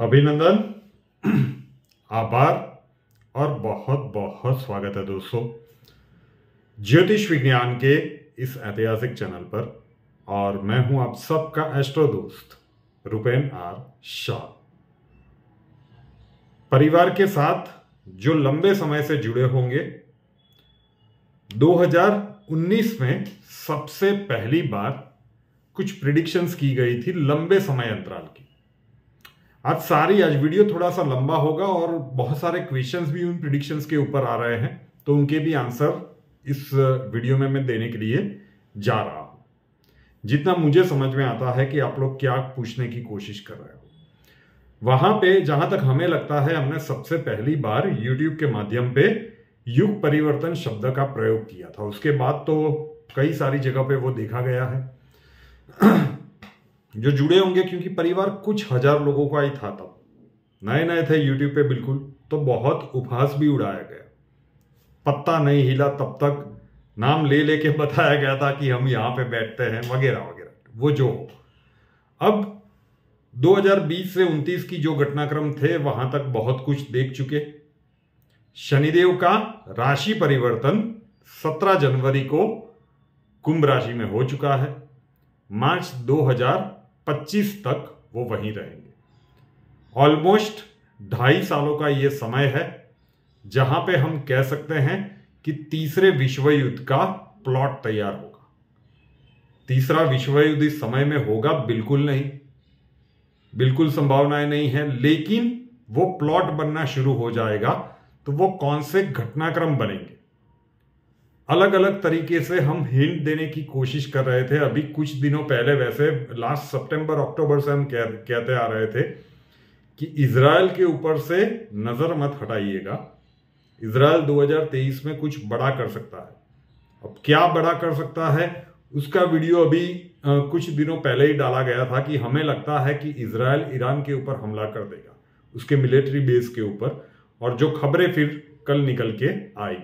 अभिनंदन, आभार और बहुत बहुत स्वागत है दोस्तों ज्योतिष विज्ञान के इस ऐतिहासिक चैनल पर। और मैं हूं आप सबका एस्ट्रो दोस्त रुपेन आर शाह। परिवार के साथ जो लंबे समय से जुड़े होंगे, 2019 में सबसे पहली बार कुछ प्रिडिक्शंस की गई थी लंबे समय अंतराल की। आज वीडियो थोड़ा सा लंबा होगा और बहुत सारे क्वेश्चंस भी उन प्रिडिक्शंस के ऊपर आ रहे हैं, तो उनके भी आंसर इस वीडियो में मैं देने के लिए जा रहा हूं। जितना मुझे समझ में आता है कि आप लोग क्या पूछने की कोशिश कर रहे हो, वहां पे जहां तक हमें लगता है हमने सबसे पहली बार YouTube के माध्यम पे युग परिवर्तन शब्द का प्रयोग किया था। उसके बाद तो कई सारी जगह पे वो देखा गया है जो जुड़े होंगे, क्योंकि परिवार कुछ हजार लोगों का ही था, तब नए नए थे YouTube पे बिल्कुल, तो बहुत उपहास भी उड़ाया गया। पत्ता नहीं हिला तब तक नाम ले लेके बताया गया था कि हम यहां पे बैठते हैं वगैरह वगैरह, वो जो हो। अब 2020 से 29 की जो घटनाक्रम थे वहां तक बहुत कुछ देख चुके। शनिदेव का राशि परिवर्तन 17 जनवरी को कुंभ राशि में हो चुका है। मार्च 2025 तक वो वहीं रहेंगे। ऑलमोस्ट 2.5 सालों का ये समय है जहां पे हम कह सकते हैं कि तीसरे विश्व युद्ध का प्लॉट तैयार होगा। तीसरा विश्व युद्ध इस समय में होगा बिल्कुल नहीं, बिल्कुल संभावनाएं नहीं है, लेकिन वो प्लॉट बनना शुरू हो जाएगा। तो वो कौन से घटनाक्रम बनेंगे, अलग अलग तरीके से हम हिंट देने की कोशिश कर रहे थे। अभी कुछ दिनों पहले, वैसे लास्ट सितंबर अक्टूबर से हम कहते आ रहे थे कि इजराइल के ऊपर से नजर मत हटाइएगा। इजराइल 2023 में कुछ बड़ा कर सकता है। अब क्या बड़ा कर सकता है उसका वीडियो अभी कुछ दिनों पहले ही डाला गया था कि हमें लगता है कि इजराइल ईरान के ऊपर हमला कर देगा, उसके मिलिट्री बेस के ऊपर। और जो खबरें फिर कल निकल के आई,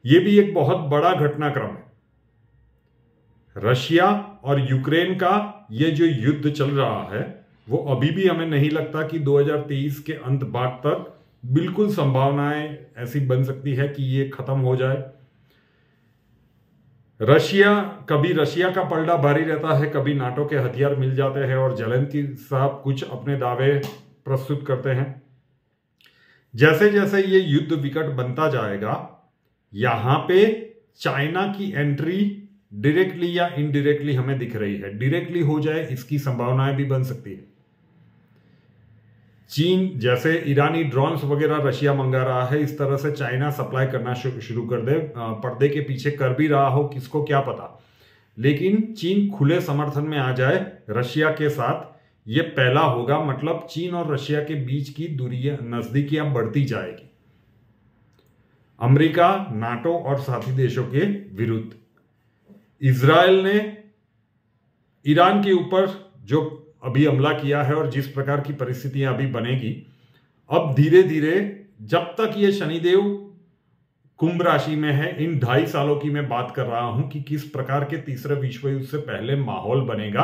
ये भी एक बहुत बड़ा घटनाक्रम है। रशिया और यूक्रेन का ये जो युद्ध चल रहा है, वो अभी भी हमें नहीं लगता कि 2023 के अंत भाग तक बिल्कुल संभावनाएं ऐसी बन सकती है कि ये खत्म हो जाए। कभी रशिया का पलड़ा भारी रहता है, कभी नाटो के हथियार मिल जाते हैं और ज़ेलेंस्की साहब कुछ अपने दावे प्रस्तुत करते हैं। जैसे जैसे ये युद्ध विकट बनता जाएगा, यहां पे चाइना की एंट्री डायरेक्टली या इनडायरेक्टली हमें दिख रही है। डायरेक्टली हो जाए इसकी संभावनाएं भी बन सकती है। चीन जैसे ईरानी ड्रोन्स वगैरह रशिया मंगा रहा है, इस तरह से चाइना सप्लाई करना शुरू कर दे। पर्दे के पीछे कर भी रहा हो, किसको क्या पता। लेकिन चीन खुले समर्थन में आ जाए रशिया के साथ, ये पहला होगा। मतलब चीन और रशिया के बीच की दूरियां, नजदीकियां बढ़ती जाएगी। अमेरिका, नाटो और साथी देशों के विरुद्ध इजराइल ने ईरान के ऊपर जो अभी हमला किया है और जिस प्रकार की परिस्थितियां अभी बनेगी, अब धीरे धीरे जब तक ये शनिदेव कुंभ राशि में है, इन 2.5 सालों की मैं बात कर रहा हूं कि किस प्रकार के तीसरे विश्व युद्ध से पहले माहौल बनेगा,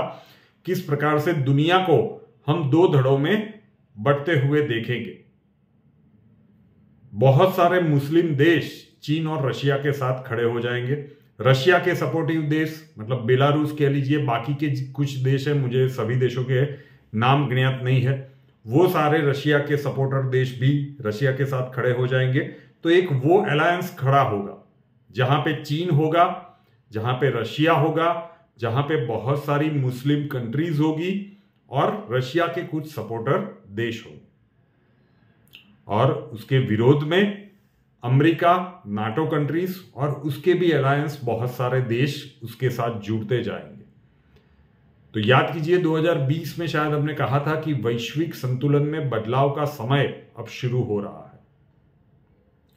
किस प्रकार से दुनिया को हम 2 धड़ों में बढ़ते हुए देखेंगे। बहुत सारे मुस्लिम देश चीन और रशिया के साथ खड़े हो जाएंगे। रशिया के सपोर्टिव देश, मतलब बेलारूस कह लीजिए, बाकी के कुछ देश है, मुझे सभी देशों के नाम ज्ञात नहीं है, वो सारे रशिया के सपोर्टर देश भी रशिया के साथ खड़े हो जाएंगे। तो एक वो अलायंस खड़ा होगा जहां पे चीन होगा, जहां पे रशिया होगा, जहां पे बहुत सारी मुस्लिम कंट्रीज होगी और रशिया के कुछ सपोर्टर देश होंगे। और उसके विरोध में अमेरिका, नाटो कंट्रीज और उसके भी अलायंस, बहुत सारे देश उसके साथ जुड़ते जाएंगे। तो याद कीजिए 2020 में शायद हमने कहा था कि वैश्विक संतुलन में बदलाव का समय अब शुरू हो रहा है।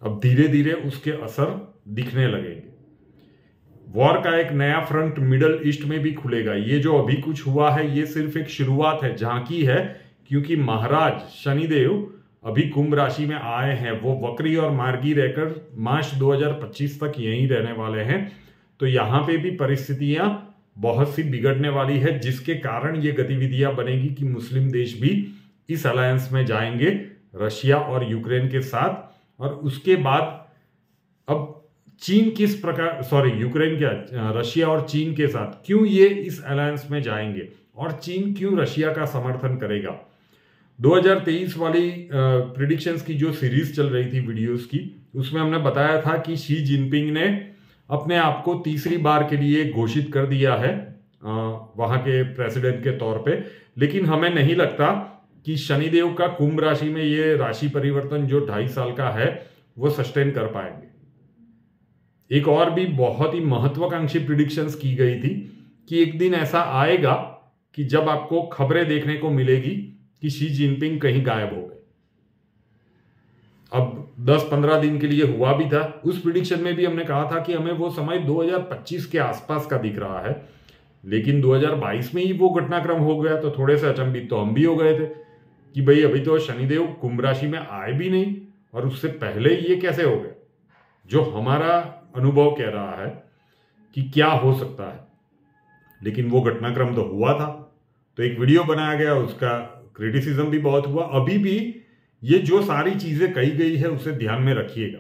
अब धीरे धीरे उसके असर दिखने लगेंगे। वॉर का एक नया फ्रंट मिडल ईस्ट में भी खुलेगा। ये जो अभी कुछ हुआ है, ये सिर्फ एक शुरुआत है, झांकी है, क्योंकि महाराज शनिदेव अभी कुंभ राशि में आए हैं। वो वक्री और मार्गी रहकर मार्च 2025 तक यहीं रहने वाले हैं। तो यहां पे भी परिस्थितियां बहुत सी बिगड़ने वाली है, जिसके कारण ये गतिविधियां बनेगी कि मुस्लिम देश भी इस अलायंस में जाएंगे रशिया और यूक्रेन के साथ। और उसके बाद अब चीन किस प्रकार, यूक्रेन क्या, रशिया और चीन के साथ क्यों ये इस अलायंस में जाएंगे और चीन क्यों रशिया का समर्थन करेगा। 2023 वाली प्रिडिक्शंस की जो सीरीज चल रही थी वीडियोस की, उसमें हमने बताया था कि शी जिनपिंग ने अपने आप को तीसरी बार के लिए घोषित कर दिया है वहां के प्रेसिडेंट के तौर पे। लेकिन हमें नहीं लगता कि शनिदेव का कुंभ राशि में ये राशि परिवर्तन जो 2.5 साल का है वो सस्टेन कर पाएंगे। एक और भी बहुत ही महत्वाकांक्षी प्रिडिक्शंस की गई थी कि एक दिन ऐसा आएगा कि जब आपको खबरें देखने को मिलेगी कि शी जिनपिंग कहीं गायब हो गए। अब 10-15 दिन के लिए हुआ भी था। उस प्रिडिक्शन में भी हमने कहा था कि हमें वो समय 2025 के आसपास का दिख रहा है, लेकिन 2022 में ही वो घटनाक्रम हो गया। तो थोड़े से अचंभित तो हम भी हो गए थे कि भाई अभी तो शनिदेव कुंभ राशि में आए भी नहीं और उससे पहले ये कैसे हो गया। जो हमारा अनुभव कह रहा है कि क्या हो सकता है, लेकिन वो घटनाक्रम तो हुआ था। तो एक वीडियो बनाया गया, उसका क्रिटिसिज्म भी बहुत हुआ। अभी भी ये जो सारी चीजें कही गई है उसे ध्यान में रखिएगा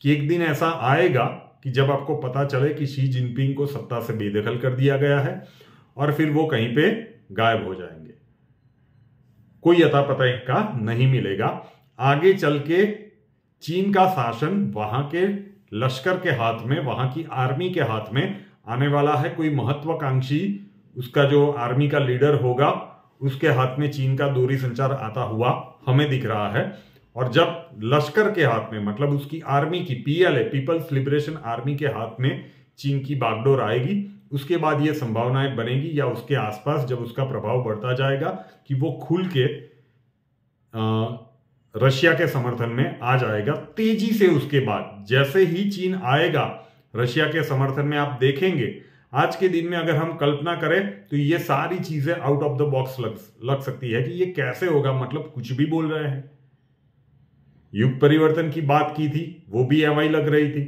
कि एक दिन ऐसा आएगा कि जब आपको पता चले कि शी जिनपिंग को सत्ता से बेदखल कर दिया गया है और फिर वो कहीं पे गायब हो जाएंगे, कोई अता पता इनका नहीं मिलेगा। आगे चल के चीन का शासन वहां के लश्कर के हाथ में, वहां की आर्मी के हाथ में आने वाला है। कोई महत्वाकांक्षी, उसका जो आर्मी का लीडर होगा उसके हाथ में चीन का दोहरी संचार आता हुआ हमें दिख रहा है। और जब लश्कर के हाथ में, मतलब उसकी आर्मी की, PLA पीपल्स लिबरेशन आर्मी के हाथ में चीन की बागडोर आएगी, उसके बाद ये संभावनाएं बनेगी या उसके आसपास जब उसका प्रभाव बढ़ता जाएगा कि वो खुल के रशिया के समर्थन में आ जाएगा तेजी से। उसके बाद जैसे ही चीन आएगा रशिया के समर्थन में, आप देखेंगे आज के दिन में अगर हम कल्पना करें तो ये सारी चीजें आउट ऑफ द बॉक्स लग सकती है कि ये कैसे होगा। मतलब कुछ भी बोल रहे हैं। युग परिवर्तन की बात की थी, वो भी एवं लग रही थी।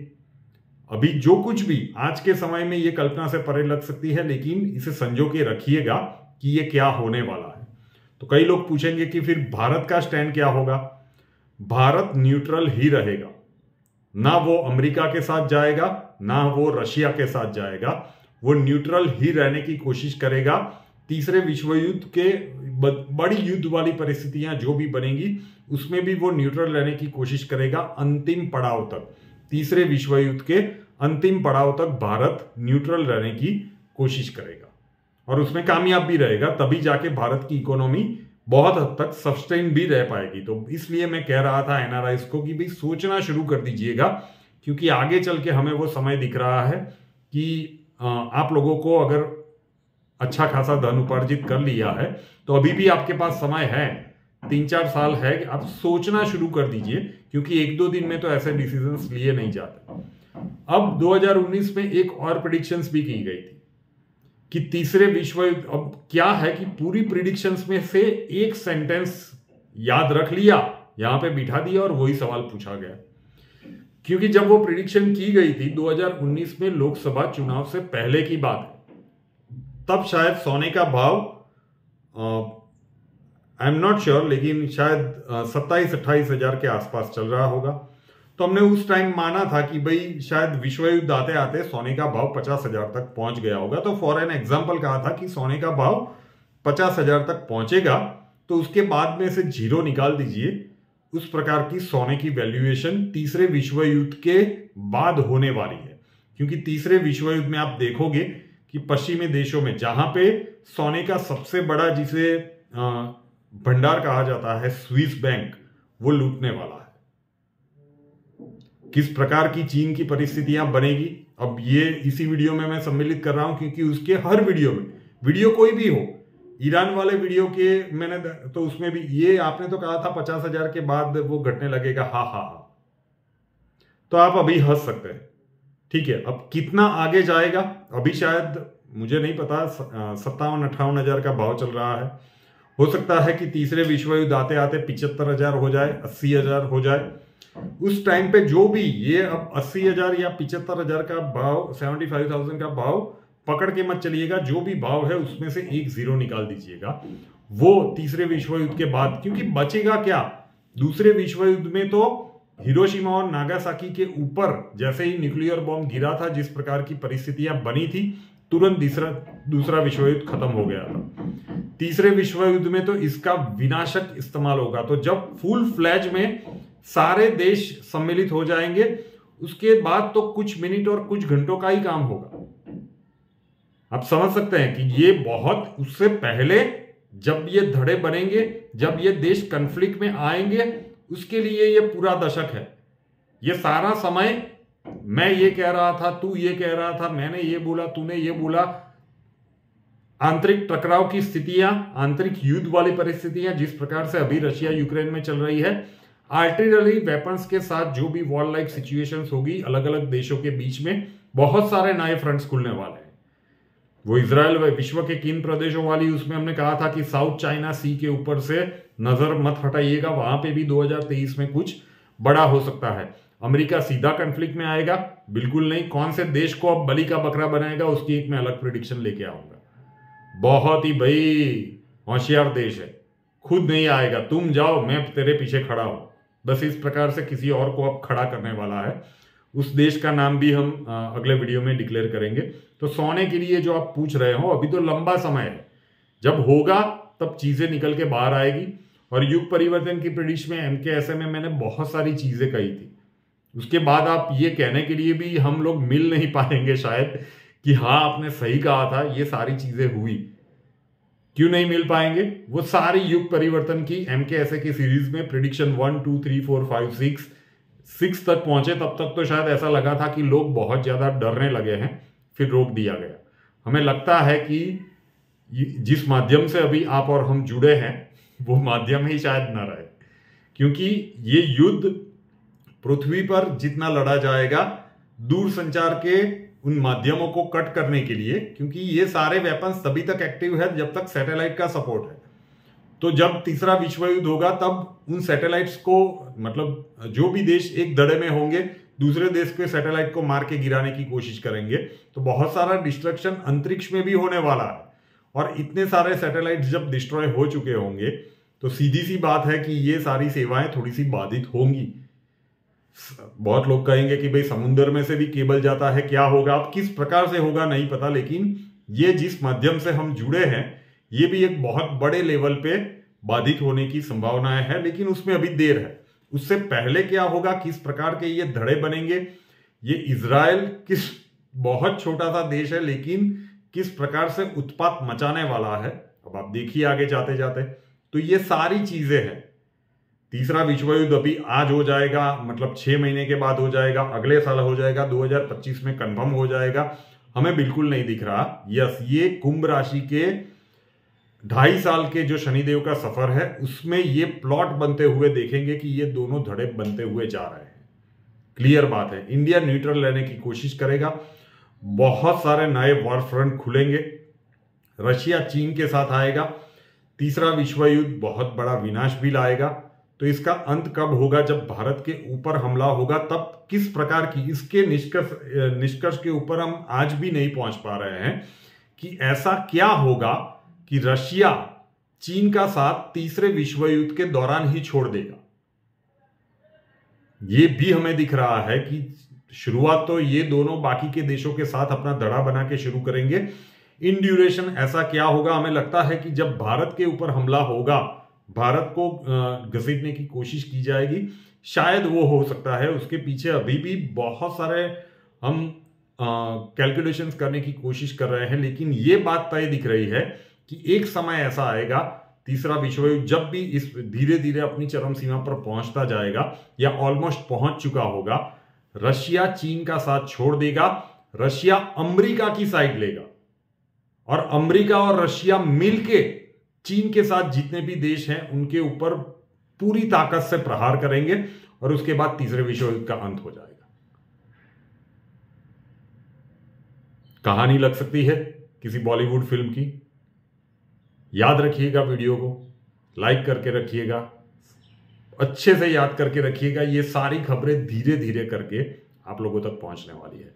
अभी जो कुछ भी आज के समय में ये कल्पना से परे लग सकती है, लेकिन इसे संजो के रखिएगा कि ये क्या होने वाला है। तो कई लोग पूछेंगे कि फिर भारत का स्टैंड क्या होगा। भारत न्यूट्रल ही रहेगा, ना वो अमेरिका के साथ जाएगा ना वो रशिया के साथ जाएगा। वो न्यूट्रल ही रहने की कोशिश करेगा। तीसरे विश्व युद्ध के बड़ी युद्ध वाली परिस्थितियां जो भी बनेंगी उसमें भी वो न्यूट्रल रहने की कोशिश करेगा अंतिम पड़ाव तक। तीसरे विश्व युद्ध के अंतिम पड़ाव तक भारत न्यूट्रल रहने की कोशिश करेगा और उसमें कामयाब भी रहेगा। तभी जाके भारत की इकोनॉमी बहुत हद तक सस्टेन भी रह पाएगी। तो इसलिए मैं कह रहा था NRIs को कि भाई सोचना शुरू कर दीजिएगा, क्योंकि आगे चल के हमें वो समय दिख रहा है कि आप लोगों को अगर अच्छा खासा धन उपार्जित कर लिया है तो अभी भी आपके पास समय है, 3-4 साल है कि आप सोचना शुरू कर दीजिए, क्योंकि 1-2 दिन में तो ऐसे डिसीजंस लिए नहीं जाते। अब 2019 में एक और प्रेडिक्शंस भी की गई थी कि तीसरे विश्व युद्ध। अब क्या है कि पूरी प्रेडिक्शंस में से एक सेंटेंस याद रख लिया, यहां पे बिठा दिया और वही सवाल पूछा गया। क्योंकि जब वो प्रेडिक्शन की गई थी 2019 में, लोकसभा चुनाव से पहले की बात है, तब शायद सोने का भाव आई एम नॉट श्योर, लेकिन शायद 27-28 हजार के आसपास चल रहा होगा। तो हमने उस टाइम माना था कि भाई शायद विश्व युद्ध आते आते सोने का भाव 50 हजार तक पहुंच गया होगा। तो फॉर एन एग्जाम्पल कहा था कि सोने का भाव 50 हजार तक पहुंचेगा तो उसके बाद में से 0 निकाल दीजिए। उस प्रकार की सोने की वैल्यूएशन तीसरे विश्व युद्ध के बाद होने वाली है। क्योंकि तीसरे विश्व युद्ध में आप देखोगे कि पश्चिमी देशों में जहां पे सोने का सबसे बड़ा, जिसे भंडार कहा जाता है, स्विस बैंक, वो लूटने वाला है। किस प्रकार की चीन की परिस्थितियां बनेगी, अब ये इसी वीडियो में मैं सम्मिलित कर रहा हूं, क्योंकि उसके हर वीडियो में, वीडियो कोई भी हो, ईरान वाले वीडियो के मैंने तो उसमें भी ये आपने तो कहा था 50 हजार के बाद वो घटने लगेगा, हा। तो आप अभी हंस सकते हैं, ठीक है। अब कितना आगे जाएगा अभी शायद मुझे नहीं पता, 57-58 हजार का भाव चल रहा है। हो सकता है कि तीसरे विश्व युद्ध आते आते 75 हजार हो जाए, 80 हजार हो जाए। उस टाइम पे जो भी ये अब 80 हजार या 75 हजार का भाव, 75,000 का भाव पकड़ के मत चलिएगा, जो भी भाव है उसमें से एक जीरो निकाल दीजिएगा। वो तीसरे विश्व युद्ध के बाद, क्योंकि बचेगा क्या, दूसरे विश्व युद्ध में तो हिरोशिमा और नागासाकी के ऊपर जैसे ही न्यूक्लियर बॉम्ब गिरा था, जिस प्रकार की परिस्थितियां बनी थी, तुरंत दूसरा विश्व युद्ध खत्म हो गया था। तीसरे विश्व युद्ध में तो इसका विनाशक इस्तेमाल होगा। तो जब फुल फ्लैज में सारे देश सम्मिलित हो जाएंगे, उसके बाद तो कुछ मिनट और कुछ घंटों का ही काम होगा। आप समझ सकते हैं कि ये बहुत, उससे पहले जब ये धड़े बनेंगे, जब ये देश कन्फ्लिक्ट में आएंगे, उसके लिए ये पूरा दशक है। ये सारा समय मैं ये कह रहा था, तू ये कह रहा था, मैंने ये बोला, तूने ये बोला, आंतरिक टकराव की स्थितियां, आंतरिक युद्ध वाली परिस्थितियां जिस प्रकार से अभी रशिया यूक्रेन में चल रही है, आर्टिलरी वेपन्स के साथ जो भी वॉर लाइक सिचुएशंस होगी अलग अलग देशों के बीच में, बहुत सारे नए फ्रंट्स खुलने वाले हैं। वो इजराइल विश्व के किन प्रदेशों वाली, उसमें हमने कहा था कि साउथ चाइना सी के ऊपर से नजर मत हटाइएगा, वहां पे भी 2023 में कुछ बड़ा हो सकता है। अमेरिका सीधा कन्फ्लिक्ट में आएगा, बिल्कुल नहीं। कौन से देश को अब बलि का बकरा बनाएगा, उसकी एक मैं अलग प्रिडिक्शन लेके आऊंगा। बहुत ही भाई होशियार देश है, खुद नहीं आएगा, तुम जाओ मैं तेरे पीछे खड़ा हूं, बस इस प्रकार से किसी और को अब खड़ा करने वाला है। उस देश का नाम भी हम अगले वीडियो में डिक्लेयर करेंगे। तो सोने के लिए जो आप पूछ रहे हो, अभी तो लंबा समय है, जब होगा तब चीजें निकल के बाहर आएगी। और युग परिवर्तन की प्रेडिक्शन में MKSA में मैंने बहुत सारी चीजें कही थी, उसके बाद आप ये कहने के लिए भी हम लोग मिल नहीं पाएंगे शायद कि हाँ आपने सही कहा था, ये सारी चीजें हुई। क्यों नहीं मिल पाएंगे? वो सारी युग परिवर्तन की MKSA की सीरीज में प्रिडिक्शन 1 2 3 4 5 6 तक पहुंचे, तब तक तो शायद ऐसा लगा था कि लोग बहुत ज्यादा डरने लगे हैं, फिर रोक दिया गया। हमें लगता है कि जिस माध्यम से अभी आप और हम जुड़े हैं वो माध्यम ही शायद न रहे, क्योंकि ये युद्ध पृथ्वी पर जितना लड़ा जाएगा दूर संचार के उन माध्यमों को कट करने के लिए, क्योंकि ये सारे वेपन्स तभी तक एक्टिव है जब तक सैटेलाइट का सपोर्ट है। तो जब तीसरा विश्व युद्ध होगा तब उन सैटेलाइट्स को, मतलब जो भी देश एक धड़े में होंगे दूसरे देश के सैटेलाइट को मार के गिराने की कोशिश करेंगे, तो बहुत सारा डिस्ट्रक्शन अंतरिक्ष में भी होने वाला है। और इतने सारे सैटेलाइट्स जब डिस्ट्रॉय हो चुके होंगे तो सीधी सी बात है कि ये सारी सेवाएं थोड़ी सी बाधित होंगी। बहुत लोग कहेंगे कि भाई समुद्र में से भी केबल जाता है, क्या होगा? अब किस प्रकार से होगा नहीं पता, लेकिन ये जिस माध्यम से हम जुड़े हैं ये भी एक बहुत बड़े लेवल पे बाधित होने की संभावनाएं है, लेकिन उसमें अभी देर है। उससे पहले क्या होगा, किस प्रकार के ये धड़े बनेंगे, ये इजराइल किस बहुत छोटा सा देश है लेकिन किस प्रकार से उत्पात मचाने वाला है, अब आप देखिए आगे जाते जाते। तो ये सारी चीजें हैं। तीसरा विश्व युद्ध अभी आज हो जाएगा, मतलब 6 महीने के बाद हो जाएगा, अगले साल हो जाएगा, 2025 में कंफर्म हो जाएगा, हमें बिल्कुल नहीं दिख रहा। यस, ये कुंभ राशि के 2.5 साल के जो शनिदेव का सफर है उसमें ये प्लॉट बनते हुए देखेंगे कि ये दोनों धड़े बनते हुए जा रहे हैं। क्लियर बात है, इंडिया न्यूट्रल लेने की कोशिश करेगा, बहुत सारे नए वॉर फ्रंट खुलेंगे, रशिया चीन के साथ आएगा, तीसरा विश्व युद्ध बहुत बड़ा विनाश भी लाएगा। तो इसका अंत कब होगा? जब भारत के ऊपर हमला होगा, तब किस प्रकार की, इसके निष्कर्ष के ऊपर हम आज भी नहीं पहुंच पा रहे हैं कि ऐसा क्या होगा कि रशिया चीन का साथ तीसरे विश्व युद्ध के दौरान ही छोड़ देगा। ये भी हमें दिख रहा है कि शुरुआत तो ये दोनों बाकी के देशों के साथ अपना धड़ा बना के शुरू करेंगे। इन ड्यूरेशन ऐसा क्या होगा? हमें लगता है कि जब भारत के ऊपर हमला होगा, भारत को घसीटने की कोशिश की जाएगी, शायद वो हो सकता है। उसके पीछे अभी भी बहुत सारे हम कैलकुलेशंस करने की कोशिश कर रहे हैं, लेकिन ये बात तय दिख रही है कि एक समय ऐसा आएगा तीसरा विश्व युद्ध जब भी इस धीरे धीरे अपनी चरम सीमा पर पहुंचता जाएगा या ऑलमोस्ट पहुंच चुका होगा, रशिया चीन का साथ छोड़ देगा, रशिया अमेरिका की साइड लेगा और अमेरिका और रशिया मिलके चीन के साथ जितने भी देश हैं उनके ऊपर पूरी ताकत से प्रहार करेंगे और उसके बाद तीसरे विश्व युद्ध का अंत हो जाएगा। कहानी लग सकती है किसी बॉलीवुड फिल्म की। याद रखिएगा, वीडियो को लाइक करके रखिएगा, अच्छे से याद करके रखिएगा। ये सारी खबरें धीरे धीरे करके आप लोगों तक पहुंचने वाली है।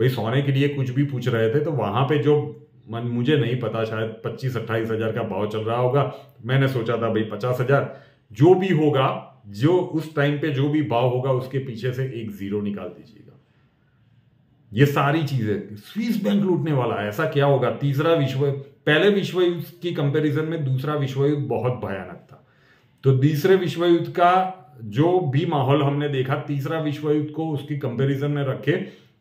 भाई सोने के लिए कुछ भी पूछ रहे थे, तो वहां पे जो मुझे नहीं पता, शायद 25-28 हजार का भाव चल रहा होगा। मैंने सोचा था भाई 50,000 जो भी होगा, जो उस टाइम पे जो भी भाव होगा उसके पीछे से एक जीरो निकाल दीजिएगा। ये सारी चीजें स्विस बैंक लूटने वाला है, ऐसा क्या होगा? पहले विश्व युद्ध की कंपैरिजन में दूसरा विश्व युद्ध बहुत भयानक था। तो तीसरे विश्व युद्ध का जो भी माहौल हमने देखा, तीसरा विश्व युद्ध को उसकी कंपैरिजन में रखे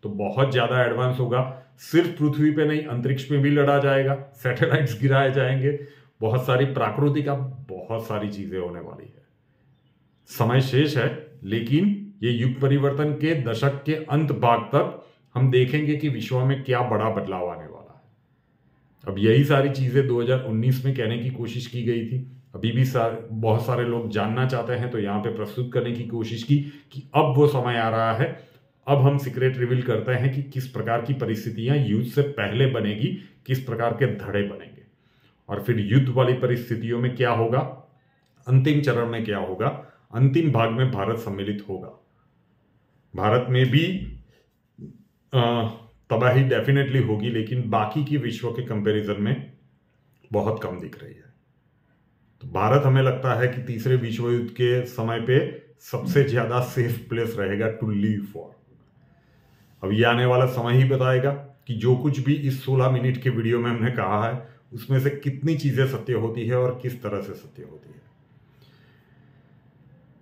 तो बहुत ज्यादा एडवांस होगा। सिर्फ पृथ्वी पे नहीं, अंतरिक्ष में भी लड़ा जाएगा, सैटेलाइट्स गिराए जाएंगे, बहुत सारी प्राकृतिक, बहुत सारी चीजें होने वाली है। समय शेष है, लेकिन ये युग परिवर्तन के दशक के अंत भाग तक हम देखेंगे कि विश्व में क्या बड़ा बदलाव आने वाला है। अब यही सारी चीजें 2019 में कहने की कोशिश की गई थी। अभी भी बहुत सारे लोग जानना चाहते हैं, तो यहाँ पे प्रस्तुत करने की कोशिश की कि अब वो समय आ रहा है। अब हम सीक्रेट रिवील करते हैं कि किस प्रकार की परिस्थितियां युद्ध से पहले बनेगी, किस प्रकार के धड़े बनेंगे, और फिर युद्ध वाली परिस्थितियों में क्या होगा, अंतिम चरण में क्या होगा, अंतिम भाग में भारत सम्मिलित होगा। भारत में भी तबाही डेफिनेटली होगी, लेकिन बाकी की विश्व के कंपैरिजन में बहुत कम दिख रही है। तो भारत हमें लगता है कि तीसरे विश्व युद्ध के समय पे सबसे ज्यादा सेफ प्लेस रहेगा टू लीव फॉर। अब ये आने वाला समय ही बताएगा कि जो कुछ भी इस 16 मिनट के वीडियो में हमने कहा है उसमें से कितनी चीजें सत्य होती है और किस तरह से सत्य होती है।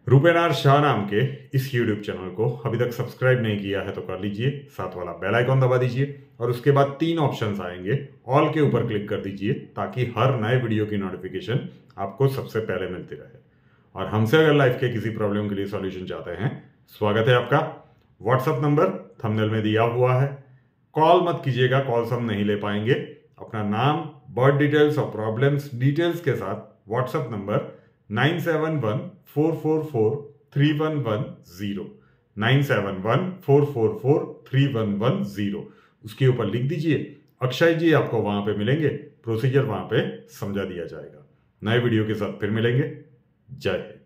रूपेनार शाह नाम के इस YouTube चैनल को अभी तक सब्सक्राइब नहीं किया है तो कर लीजिए, साथ वाला बेल आइकॉन दबा दीजिए और उसके बाद 3 ऑप्शंस आएंगे, ऑल के ऊपर क्लिक कर दीजिए ताकि हर नए वीडियो की नोटिफिकेशन आपको सबसे पहले मिलती रहे। और हमसे अगर लाइफ के किसी प्रॉब्लम के लिए सॉल्यूशन चाहते हैं, स्वागत है आपका। व्हाट्सएप नंबर थंबनेल में दिया हुआ है। कॉल मत कीजिएगा, कॉल्स हम नहीं ले पाएंगे। अपना नाम, बर्थ डिटेल्स और प्रॉब्लम्स डिटेल्स के साथ व्हाट्सएप नंबर 9714443110 9714443110 उसके ऊपर लिख दीजिए। अक्षय जी आपको वहां पे मिलेंगे, प्रोसीजर वहां पे समझा दिया जाएगा। नए वीडियो के साथ फिर मिलेंगे। जय हिंद।